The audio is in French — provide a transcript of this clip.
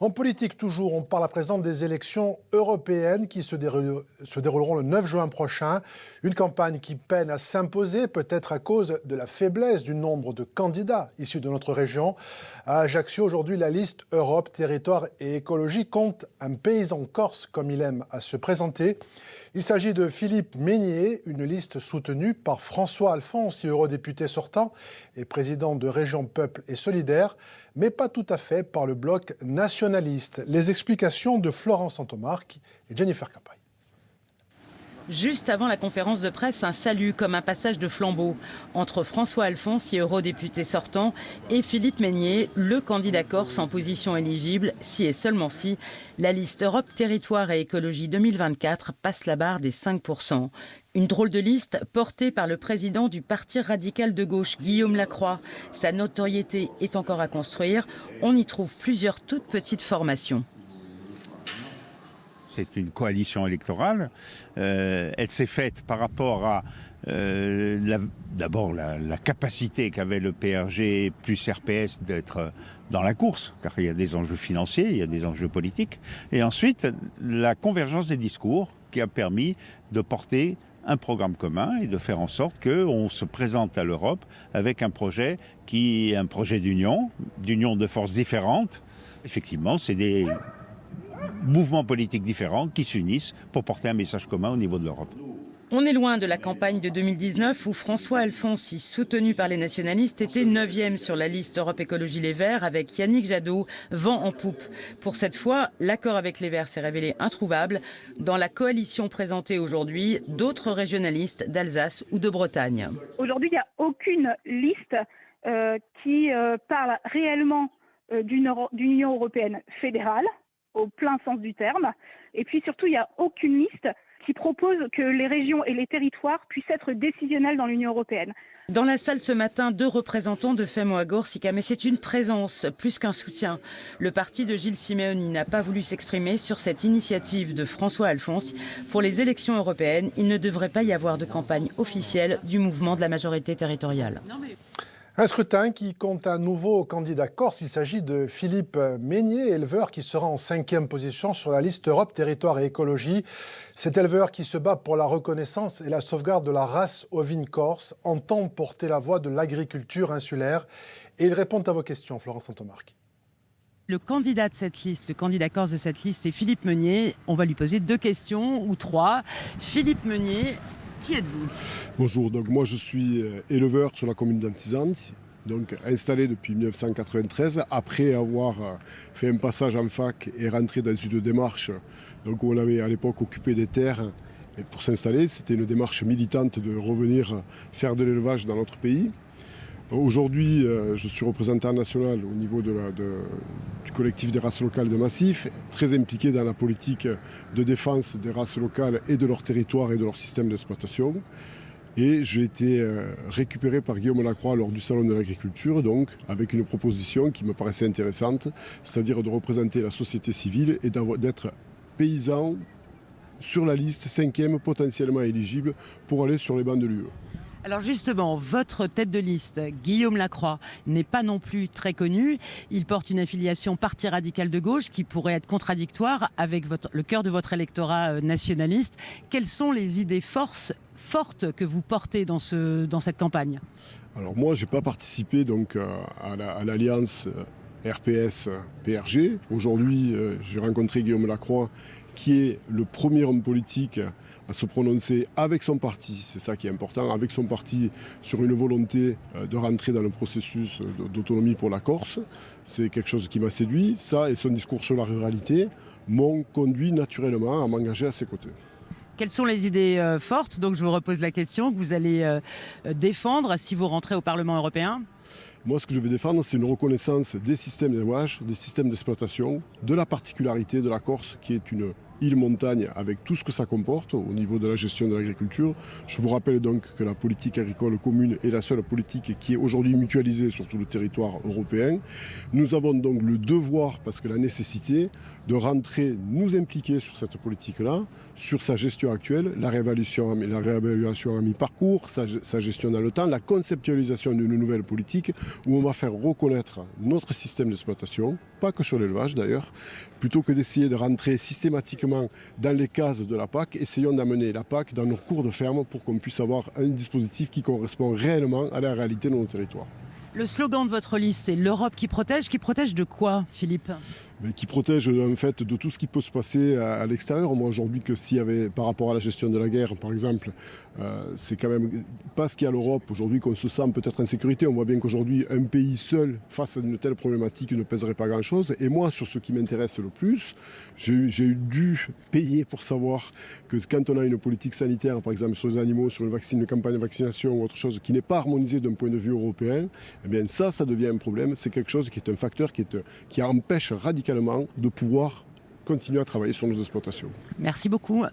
En politique toujours, on parle à présent des élections européennes qui se dérouleront le 9 juin prochain. Une campagne qui peine à s'imposer, peut-être à cause de la faiblesse du nombre de candidats issus de notre région. À Ajaccio, aujourd'hui, la liste Europe, Territoire et Écologie compte un paysan corse comme il aime à se présenter. Il s'agit de Philippe Meignier, une liste soutenue par François Alphonse, eurodéputé sortant et président de Région Peuple et Solidaire, mais pas tout à fait par le bloc nationaliste. Les explications de Florence Santomarc et Jennifer Capaille. Juste avant la conférence de presse, un salut comme un passage de flambeau entre François Alphonse, eurodéputé sortant, et Philippe Meignier, le candidat corse en position éligible, si et seulement si la liste Europe, Territoire et Écologie 2024 passe la barre des 5%. Une drôle de liste portée par le président du Parti radical de gauche, Guillaume Lacroix. Sa notoriété est encore à construire. On y trouve plusieurs toutes petites formations. C'est une coalition électorale. Elle s'est faite par rapport à d'abord la capacité qu'avait le PRG plus RPS d'être dans la course, car il y a des enjeux financiers, il y a des enjeux politiques. Et ensuite, la convergence des discours qui a permis de porter un programme commun et de faire en sorte qu'on se présente à l'Europe avec un projet qui est un projet d'union de forces différentes. Effectivement, c'est des mouvements politiques différents qui s'unissent pour porter un message commun au niveau de l'Europe. On est loin de la campagne de 2019 où François Alphonse, soutenu par les nationalistes, était 9e sur la liste Europe Écologie Les Verts avec Yannick Jadot, vent en poupe. Pour cette fois, l'accord avec les Verts s'est révélé introuvable. Dans la coalition présentée aujourd'hui, d'autres régionalistes d'Alsace ou de Bretagne. Aujourd'hui, il n'y a aucune liste qui parle réellement d'une Union européenne fédérale, au plein sens du terme. Et puis surtout, il n'y a aucune liste qui propose que les régions et les territoires puissent être décisionnels dans l'Union européenne. Dans la salle ce matin, 2 représentants de Femoa Gorsica, mais c'est une présence plus qu'un soutien. Le parti de Gilles Simeoni n'a pas voulu s'exprimer sur cette initiative de François Alphonse. Pour les élections européennes, il ne devrait pas y avoir de campagne officielle du mouvement de la majorité territoriale. Un scrutin qui compte un nouveau candidat corse. Il s'agit de Philippe Meignier, éleveur qui sera en 5e position sur la liste Europe, Territoire et Écologie. Cet éleveur qui se bat pour la reconnaissance et la sauvegarde de la race ovine corse entend porter la voix de l'agriculture insulaire. Et il répond à vos questions, Florence Santomarc. Le candidat de cette liste, le candidat corse de cette liste, c'est Philippe Meignier. On va lui poser 2 questions ou 3. Philippe Meignier, qui êtes-vous ? Bonjour, donc moi je suis éleveur sur la commune d'Antizantes, donc installé depuis 1993, après avoir fait un passage en fac et rentré dans une démarche donc où on avait à l'époque occupé des terres pour s'installer. C'était une démarche militante de revenir faire de l'élevage dans notre pays. Aujourd'hui, je suis représentant national au niveau du collectif des races locales de Massif, très impliqué dans la politique de défense des races locales et de leur territoire et de leur système d'exploitation. Et j'ai été récupéré par Guillaume Lacroix lors du Salon de l'Agriculture, donc avec une proposition qui me paraissait intéressante, c'est-à-dire de représenter la société civile et d'être paysan sur la liste 5e potentiellement éligible pour aller sur les bancs de l'UE. Alors justement, votre tête de liste, Guillaume Lacroix, n'est pas non plus très connu. Il porte une affiliation Parti radical de gauche qui pourrait être contradictoire avec le cœur de votre électorat nationaliste. Quelles sont les idées fortes que vous portez dans cette campagne ? Alors moi, je n'ai pas participé donc, à l'alliance RPS-PRG. Aujourd'hui, j'ai rencontré Guillaume Lacroix, qui est le premier homme politique à se prononcer avec son parti, c'est ça qui est important, avec son parti sur une volonté de rentrer dans le processus d'autonomie pour la Corse. C'est quelque chose qui m'a séduit. Ça et son discours sur la ruralité m'ont conduit naturellement à m'engager à ses côtés. Quelles sont les idées fortes, donc je vous repose la question, que vous allez défendre si vous rentrez au Parlement européen ? Moi, ce que je vais défendre, c'est une reconnaissance des systèmes d'élevage, des systèmes d'exploitation, de la particularité de la Corse, qui est une île-montagne avec tout ce que ça comporte au niveau de la gestion de l'agriculture. Je vous rappelle donc que la politique agricole commune est la seule politique qui est aujourd'hui mutualisée sur tout le territoire européen. Nous avons donc le devoir, parce que la nécessité, de rentrer, nous impliquer sur cette politique-là, sur sa gestion actuelle, la réévaluation à mi-parcours, sa gestion dans le temps, la conceptualisation d'une nouvelle politique où on va faire reconnaître notre système d'exploitation, pas que sur l'élevage d'ailleurs, plutôt que d'essayer de rentrer systématiquement dans les cases de la PAC, essayons d'amener la PAC dans nos cours de ferme pour qu'on puisse avoir un dispositif qui correspond réellement à la réalité de nos territoires. Le slogan de votre liste, c'est l'Europe qui protège. Qui protège de quoi, Philippe ? Mais qui protège en fait de tout ce qui peut se passer à l'extérieur. Moi aujourd'hui, que s'il y avait par rapport à la gestion de la guerre par exemple, c'est quand même parce qu'il y a l'Europe aujourd'hui qu'on se sent peut-être en sécurité. On voit bien qu'aujourd'hui un pays seul face à une telle problématique ne pèserait pas grand-chose. Et moi, sur ce qui m'intéresse le plus, j'ai dû payer pour savoir que quand on a une politique sanitaire, par exemple sur les animaux, sur une campagne de vaccination ou autre chose qui n'est pas harmonisée d'un point de vue européen, eh bien ça devient un problème. C'est quelque chose qui est un facteur qui empêche radicalement de pouvoir continuer à travailler sur nos exploitations. Merci beaucoup.